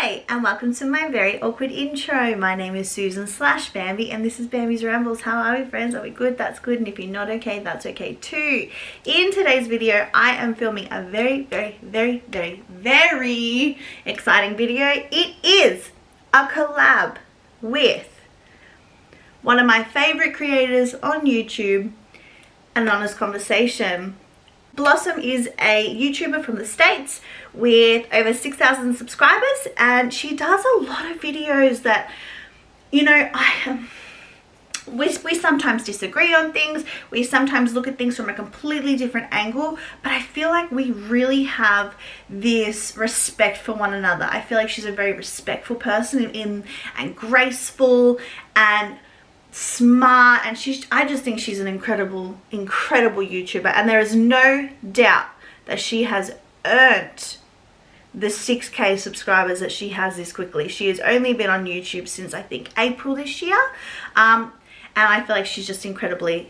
Hi, and welcome to my very awkward intro. My name is Susan/Bambi, and this is Bambi's Rambles. How are we, friends? Are we good? That's good. And if you're not okay, that's okay too. In today's video, I am filming a very exciting video. It is a collab with one of my favorite creators on YouTube, An Honest Conversation. Blossom is a YouTuber from the States with over 6,000 subscribers, and she does a lot of videos that, you know, we sometimes disagree on things, we sometimes look at things from a completely different angle, but I feel like we really have this respect for one another. I feel like she's a very respectful person and graceful and smart, and I just think she's an incredible YouTuber, and there is no doubt that she has earned the 6K subscribers that she has this quickly. She has only been on YouTube since I think April this year, and I feel like she's just incredibly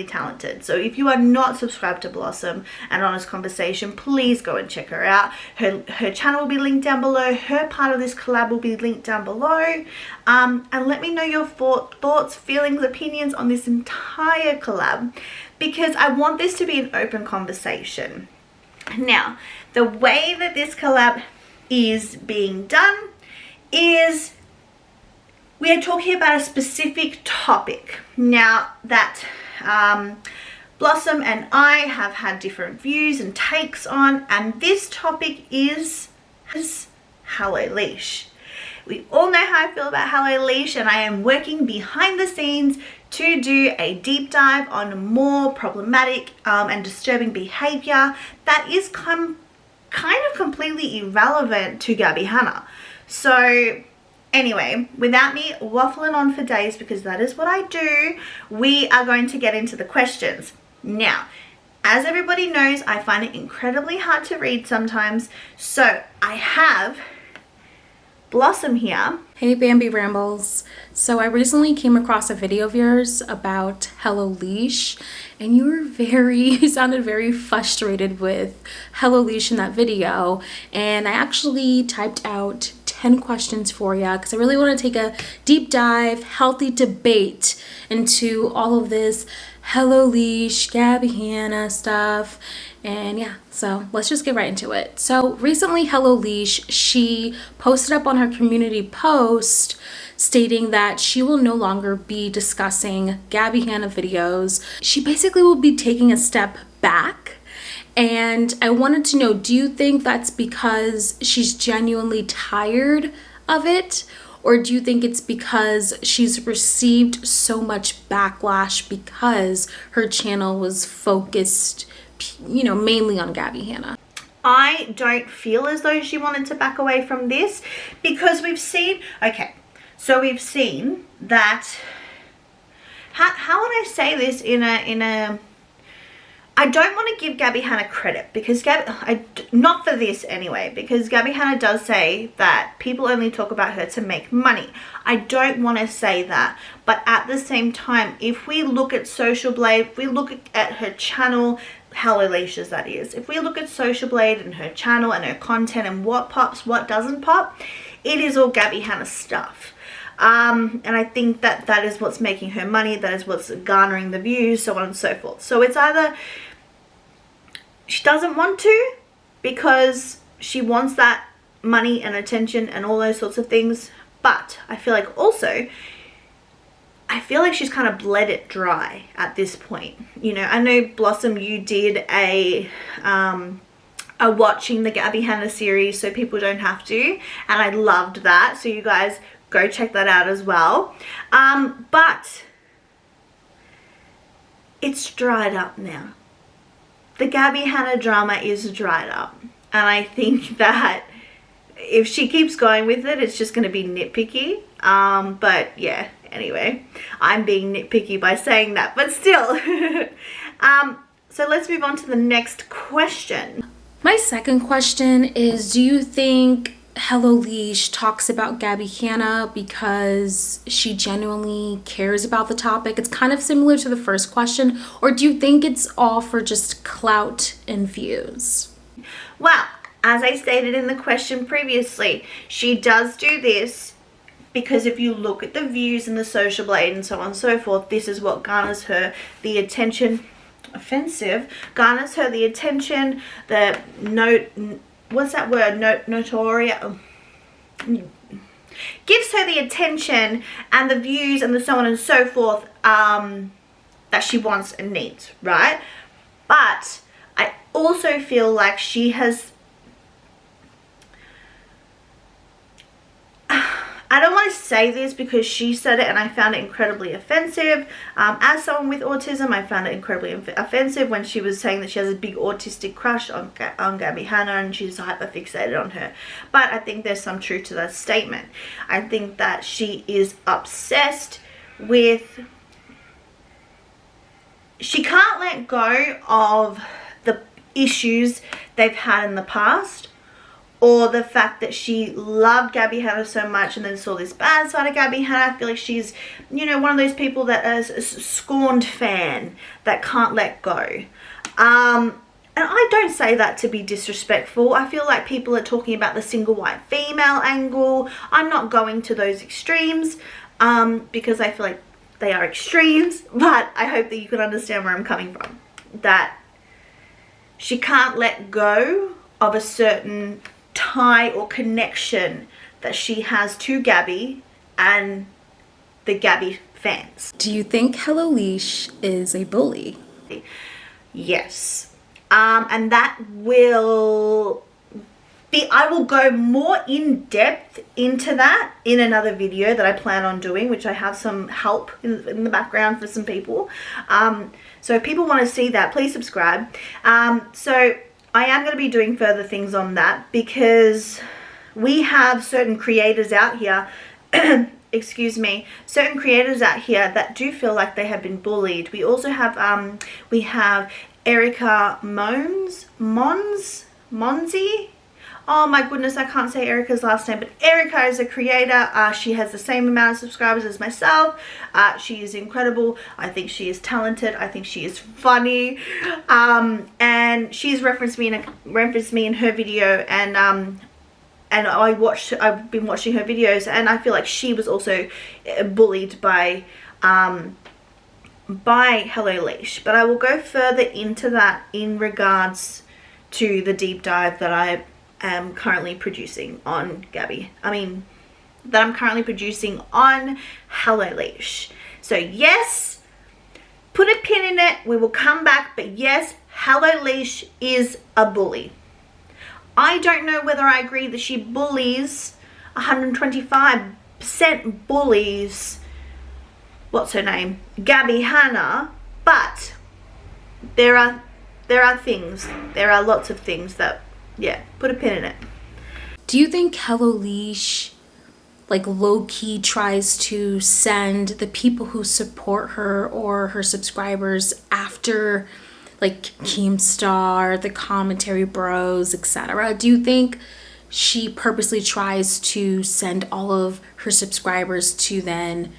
talented. So if you are not subscribed to Blossom and Honest Conversation, please go and check her out. Her channel will be linked down below. Her part of this collab will be linked down below. And let me know your thoughts, feelings, opinions on this entire collab, because I want this to be an open conversation. Now, the way that this collab is being done is we are talking about a specific topic. Now that Blossom and I have had different views and takes on, and this topic is Hello Leash. We all know how I feel about Hello Leash, and I am working behind the scenes to do a deep dive on more problematic and disturbing behavior that is kind of completely irrelevant to Gabby Hanna. So anyway, without me waffling on for days, because that is what I do, we are going to get into the questions. Now, as everybody knows, I find it incredibly hard to read sometimes, so I have Blossom here. Hey Bambi Rambles. So I recently came across a video of yours about Hello Leash, and you sounded very frustrated with Hello Leash in that video, and I actually typed out 10 questions for you because I really want to take a deep dive, healthy debate into all of this Hello Leash, Gabby Hanna stuff. And yeah, so let's just get right into it. So recently Hello Leash, she posted up on her community post stating that she will no longer be discussing Gabby Hanna videos. She basically will be taking a step back. And I wanted to know, do you think that's because she's genuinely tired of it? Or do you think it's because she's received so much backlash because her channel was focused, you know, mainly on Gabby Hanna? I don't feel as though she wanted to back away from this, because we've seen, so we've seen that, how would I say this in a I don't want to give Gabby Hanna credit, because not for this anyway, because Gabby Hanna does say that people only talk about her to make money. I don't want to say that, but at the same time, if we look at Social Blade, if we look at her channel, Hello Leash's that is, if we look at Social Blade and her channel and her content and what pops, what doesn't pop, it is all Gabby Hanna stuff. And I think that is what's making her money, that is what's garnering the views, so on and so forth. So it's either she doesn't want to because she wants that money and attention and all those sorts of things, but I feel like also, I feel like she's kind of bled it dry at this point. You know, I know Blossom, you did a watching the Gabby Hanna series so people don't have to, and I loved that, so you guys go check that out as well. But it's dried up now. The Gabby Hanna drama is dried up, and I think that if she keeps going with it, it's just going to be nitpicky. But yeah, anyway, I'm being nitpicky by saying that, but still. So let's move on to the next question. My second question is, do you think Hello Leash talks about Gabby Hanna because she genuinely cares about the topic? It's kind of similar to the first question. Or do you think it's all for just clout and views? Well, As I stated in the question previously, she does do this because if you look at the views and the social blade and so on and so forth, this is what garners her the attention. Offensive. Garners her the attention, the what's that word? Notorious. Gives her the attention and the views and the so on and so forth that she wants and needs, right? But I also feel like she has, I don't want to say this because she said it and I found it incredibly offensive. As someone with autism, I found it incredibly offensive when she was saying that she has a big autistic crush on Gabby Hanna and she's hyperfixated on her. But I think there's some truth to that statement. I think that she is obsessed with, she can't let go of the issues they've had in the past, or the fact that she loved Gabby Hanna so much and then saw this bad side of Gabby Hanna. I feel like she's, you know, one of those people that is a scorned fan that can't let go. And I don't say that to be disrespectful. I feel like people are talking about the single white female angle. I'm not going to those extremes because I feel like they are extremes, but I hope that you can understand where I'm coming from. That she can't let go of a certain tie or connection that she has to Gabby and the Gabby fans. Do you think HELLOLEESH is a bully? Yes. And that will be, I will go more in depth into that in another video that I plan on doing, which I have some help in the background for some people. So if people want to see that, please subscribe. So I am going to be doing further things on that because we have certain creators out here, excuse me, certain creators out here that do feel like they have been bullied. We also have, Erica Monzi. Oh my goodness, I can't say Erica's last name, but Erica is a creator. She has the same amount of subscribers as myself. She is incredible. I think she is talented. I think she is funny. And she's referenced me in her video, and I've been watching her videos, and I feel like she was also bullied by HELLOLEESH. But I will go further into that in regards to the deep dive that I am currently producing on Gabby. That I'm currently producing on HELLOLEESH. So yes, put a pin in it. We will come back. But yes, HELLOLEESH is a bully. I don't know whether I agree that she bullies 125% bullies, what's her name, Gabby Hanna, but there are things, there are lots of things that, yeah, put a pin in it. Do you think HELLOLEESH like low-key tries to send the people who support her or her subscribers after like Keemstar, the commentary bros, etc.? Do you think she purposely tries to send all of her subscribers to then,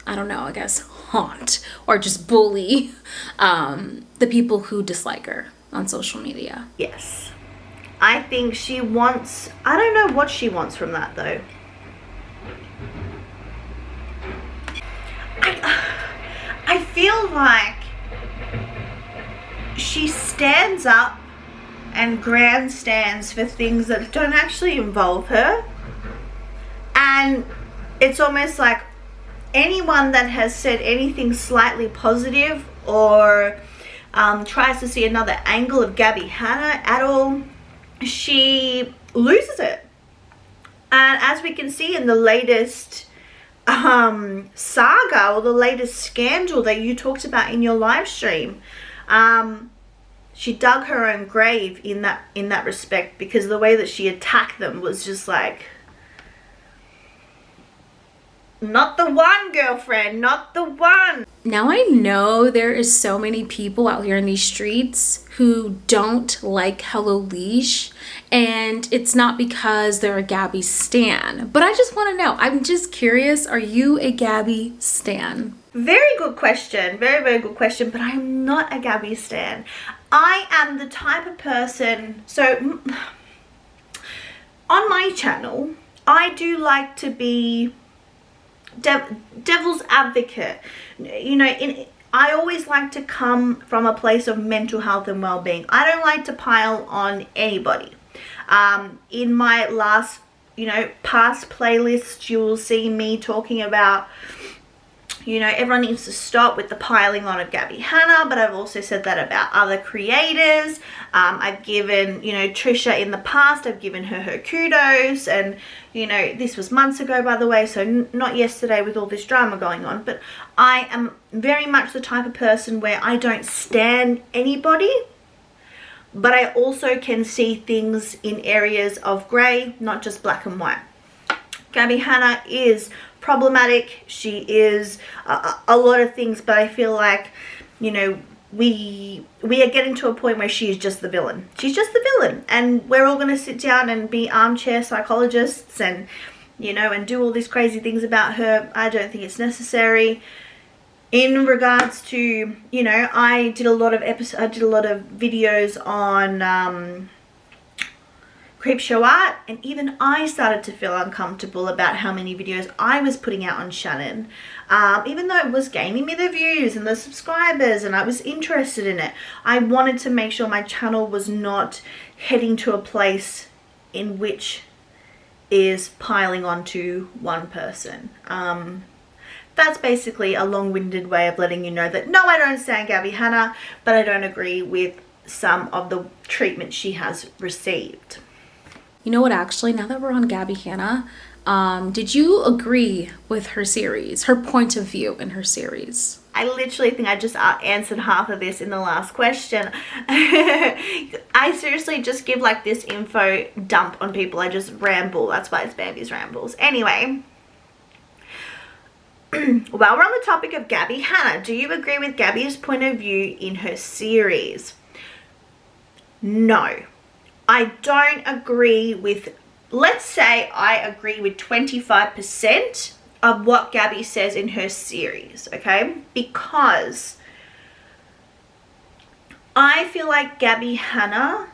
I don't know, I guess haunt or just bully the people who dislike her on social media? Yes. I think she wants, I don't know what she wants from that though. I feel like she stands up and grandstands for things that don't actually involve her, and it's almost like anyone that has said anything slightly positive or tries to see another angle of Gabby Hanna at all, she loses it. And as we can see in the latest saga or the latest scandal that you talked about in your live stream, she dug her own grave in that respect, because the way that she attacked them was just like, not the one, girlfriend, not the one. Now I know there is so many people out here in these streets who don't like HELLOLEESH, and it's not because they're a Gabby stan. But I just want to know, I'm just curious, are you a Gabby stan? Very good question, very, very good question, but I'm not a Gabby stan. I am the type of person, so on my channel, I do like to be devil's advocate. You know, I always like to come from a place of mental health and well-being. I don't like to pile on anybody. In my last, you know, past playlists, you will see me talking about, you know, everyone needs to stop with the piling on of Gabby Hanna, but I've also said that about other creators. I've given, you know, Trisha in the past, I've given her kudos, and, you know, this was months ago, by the way, so not yesterday with all this drama going on, but I am very much the type of person where I don't stan anybody, but I also can see things in areas of grey, not just black and white. Gabby Hanna is problematic. She is a lot of things, but I feel like, you know, we are getting to a point where she is just the villain. She's just the villain, and we're all going to sit down and be armchair psychologists and, you know, and do all these crazy things about her. I don't think it's necessary. In regards to, you know, I did a lot of videos on Creepshow art, and even I started to feel uncomfortable about how many videos I was putting out on Shannon, even though it was gaining me the views and the subscribers and I was interested in it. I wanted to make sure my channel was not heading to a place in which is piling onto one person. That's basically a long-winded way of letting you know that no, I don't stand Gabby Hanna, but I don't agree with some of the treatment she has received. You know what, actually, now that we're on Gabby Hanna, did you agree with her series, her point of view in her series? I literally think I just answered half of this in the last question. I seriously just give like this info dump on people. I just ramble. That's why it's Bambi's Rambles. Anyway, while we're on the topic of Gabby Hanna, do you agree with Gabby's point of view in her series? No. I don't agree with, let's say I agree with 25% of what Gabby says in her series, okay? Because I feel like Gabby Hanna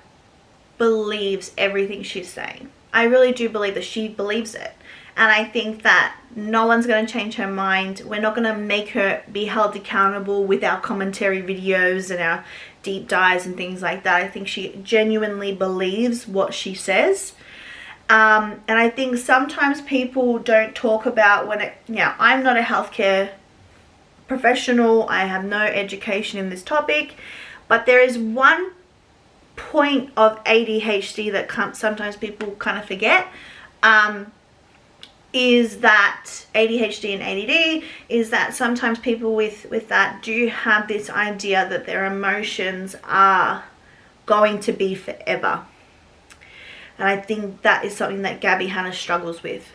believes everything she's saying. I really do believe that she believes it. And I think that no one's going to change her mind. We're not going to make her be held accountable with our commentary videos and our deep dives and things like that. I think she genuinely believes what she says. And I think sometimes people don't talk about when it, now, I'm not a healthcare professional. I have no education in this topic. But there is one point of ADHD that sometimes people kind of forget. Is that ADHD and ADD, is that sometimes people with that do have this idea that their emotions are going to be forever. And I think that is something that Gabby Hanna struggles with.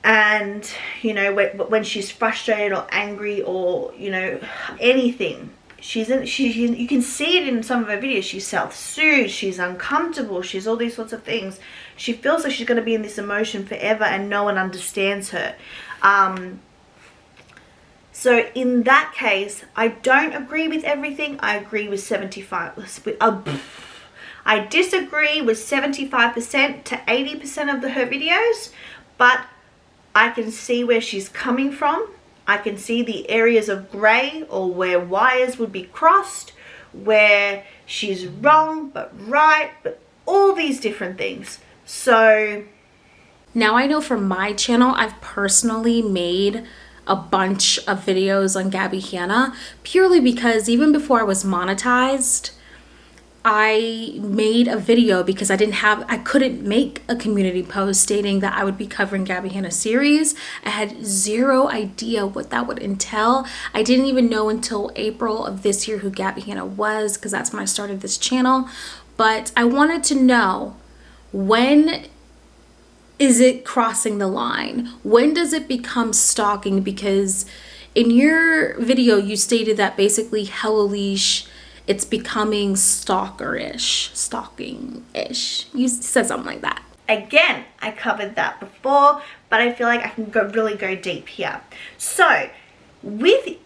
And, you know, when she's frustrated or angry or, you know, anything, you can see it in some of her videos. She's self-soothed, she's uncomfortable, she's all these sorts of things. She feels like she's going to be in this emotion forever and no one understands her. So in that case, I don't agree with everything. I agree with 75. I disagree with 75% to 80% of her videos, but I can see where she's coming from. I can see the areas of grey or where wires would be crossed, where she's wrong but right, but all these different things. So now I know for my channel, I've personally made a bunch of videos on Gabby Hanna purely because even before I was monetized, I made a video because I couldn't make a community post stating that I would be covering Gabby Hanna's series. I had zero idea what that would entail. I didn't even know until April of this year who Gabby Hanna was, because that's when I started this channel. But I wanted to know, when is it crossing the line? When does it become stalking? Because in your video, you stated that basically HELLOLEESH, it's becoming stalking-ish. You said something like that. Again, I covered that before, but I feel like I can really go deep here. So, with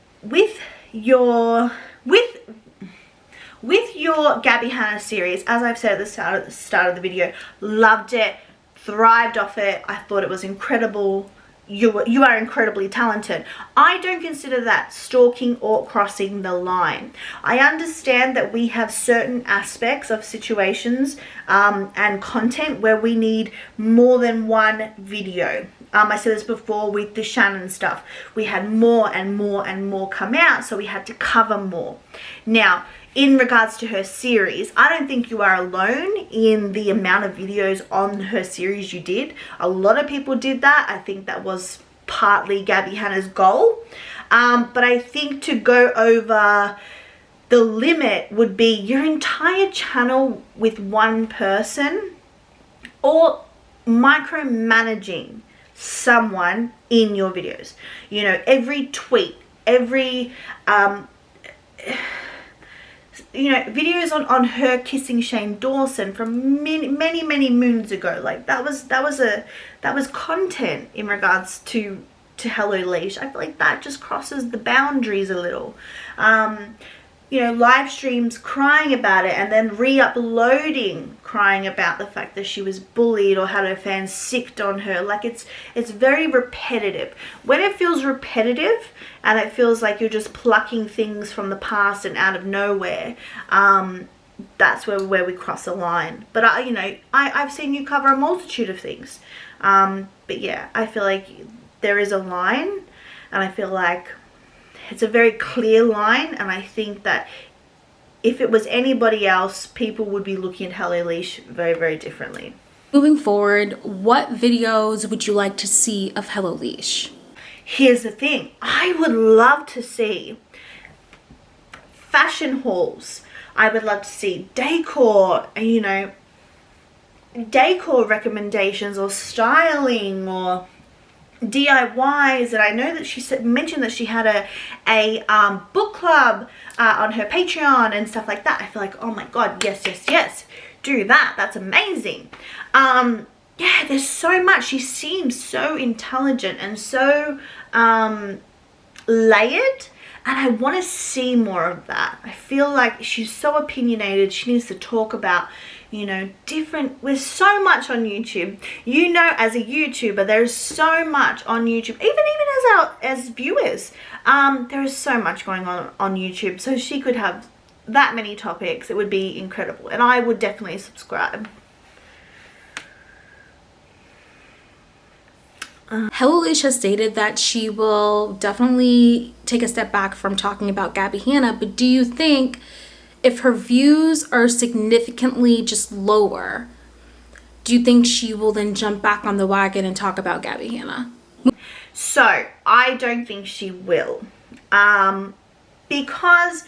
with your Gabby Hanna series, as I've said at the start of the video, loved it, thrived off it. I thought it was incredible. You are incredibly talented. I don't consider that stalking or crossing the line. I understand that we have certain aspects of situations and content where we need more than one video. I said this before with the Shannon stuff. We had more and more and more come out, so we had to cover more. Now, in regards to her series, I don't think you are alone in the amount of videos on her series you did. A lot of people did that. I think that was partly Gabby Hanna's goal. But I think to go over the limit would be your entire channel with one person, or micromanaging someone in your videos. You know, every tweet, every you know, videos on her kissing Shane Dawson from many moons ago. Like that was content in regards to Hello Leash. I feel like that just crosses the boundaries a little. You know, live streams crying about it and then re-uploading crying about the fact that she was bullied or had her fans sicked on her. Like it's very repetitive. When it feels repetitive and it feels like you're just plucking things from the past and out of nowhere, that's where we cross a line. But you know, I've seen you cover a multitude of things. But yeah, I feel like there is a line, and I feel like it's a very clear line, and I think that if it was anybody else, people would be looking at Hello Leash very differently. Moving forward, what videos would you like to see of Hello Leash? Here's the thing. I would love to see fashion hauls. I would love to see decor, you know, decor recommendations or styling or DIYs. And I know that she mentioned that she had a book club on her Patreon and stuff like that. I feel like, oh my god, yes, do that. That's amazing. Yeah, there's so much. She seems so intelligent and so layered, and I want to see more of that. I feel like she's so opinionated. She needs to talk about, you know, there's so much on YouTube. You know, as a YouTuber, there's so much on YouTube, even as viewers, there is so much going on YouTube. So she could have that many topics. It would be incredible, and I would definitely subscribe. Hello Leash has stated that she will definitely take a step back from talking about Gabby Hanna, but do you think if her views are significantly just lower, do you think she will then jump back on the wagon and talk about Gabby Hanna? So I don't think she will, because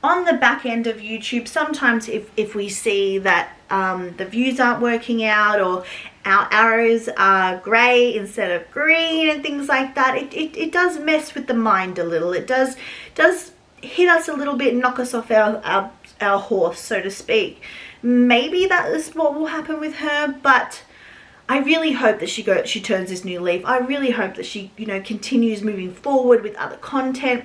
on the back end of YouTube, sometimes if we see that the views aren't working out, or our arrows are grey instead of green and things like that, it does mess with the mind a little. It does hit us a little bit, knock us off our horse, so to speak. Maybe that is what will happen with her, but I really hope that she turns this new leaf. I really hope that she, you know, continues moving forward with other content.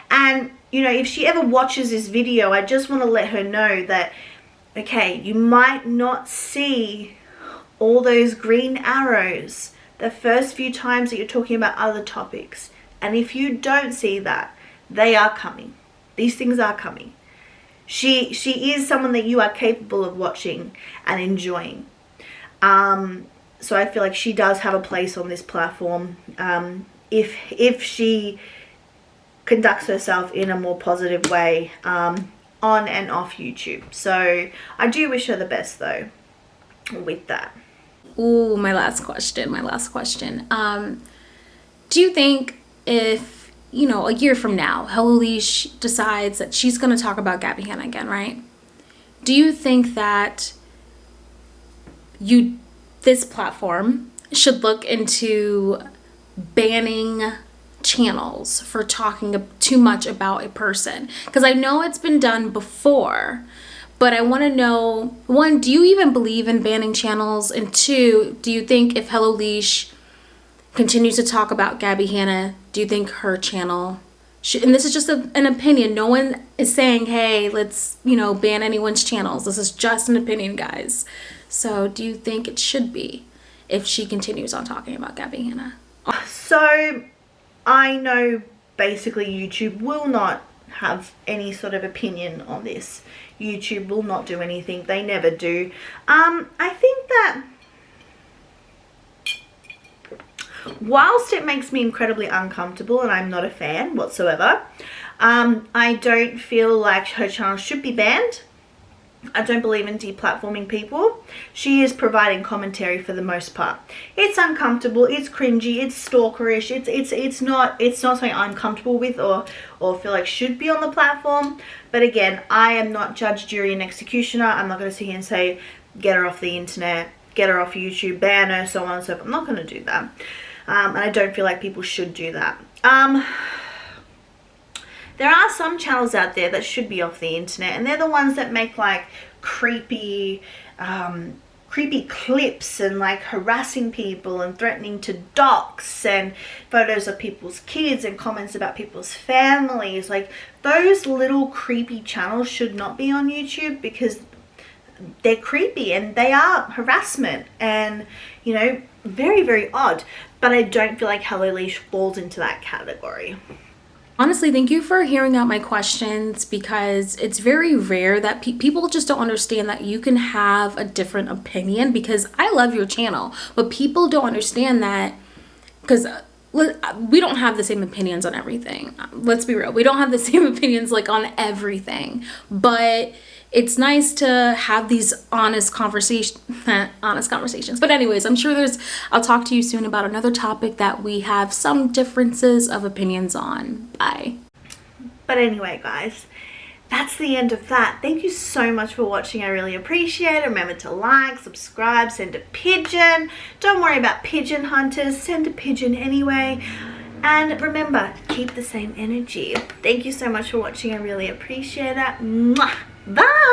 And, you know, if she ever watches this video, I just want to let her know that, okay, you might not see all those green arrows the first few times that you're talking about other topics. And if you don't see that, they are coming. These things are coming. She is someone that you are capable of watching and enjoying. So I feel like she does have a place on this platform, if she conducts herself in a more positive way, on and off YouTube. So I do wish her the best though with that. Ooh, my last question. Do you think if, you know, a year from now, Hello Leash decides that she's going to talk about Gabby Hanna again, right? Do you think that this platform should look into banning channels for talking too much about a person? Because I know it's been done before, but I want to know, one, do you even believe in banning channels? And two, do you think if Hello Leash continues to talk about Gabby Hanna, do you think her channel And this is just an opinion. No one is saying, hey, let's, you know, ban anyone's channels. This is just an opinion, guys. So do you think it should be if she continues on talking about Gabby Hanna? So I know basically YouTube will not have any sort of opinion on this. YouTube will not do anything. They never do. I think that whilst it makes me incredibly uncomfortable and I'm not a fan whatsoever, I don't feel like her channel should be banned. I don't believe in deplatforming people. She is providing commentary for the most part. It's uncomfortable, it's cringy, it's stalkerish, it's not something I'm comfortable with or feel like should be on the platform. But again, I am not judge, jury and executioner. I'm not going to sit here and say get her off the internet, get her off YouTube, ban her, so on and so forth. I'm not going to do that. And I don't feel like people should do that. There are some channels out there that should be off the internet, and they're the ones that make like creepy clips and like harassing people and threatening to dox and photos of people's kids and comments about people's families. Like those little creepy channels should not be on YouTube because they're creepy and they are harassment and, you know, very, very odd. But I don't feel like Hello Leash falls into that category. Honestly, thank you for hearing out my questions, because it's very rare that people just don't understand that you can have a different opinion, because I love your channel, but people don't understand that because we don't have the same opinions on everything. Let's be real. We don't have the same opinions like on everything, but it's nice to have these honest conversations. But anyways, I'm sure I'll talk to you soon about another topic that we have some differences of opinions on. Bye. But anyway, guys, that's the end of that. Thank you so much for watching. I really appreciate it. Remember to like, subscribe, send a pigeon. Don't worry about pigeon hunters. Send a pigeon anyway. And remember, keep the same energy. Thank you so much for watching. I really appreciate it. Mwah! Bye!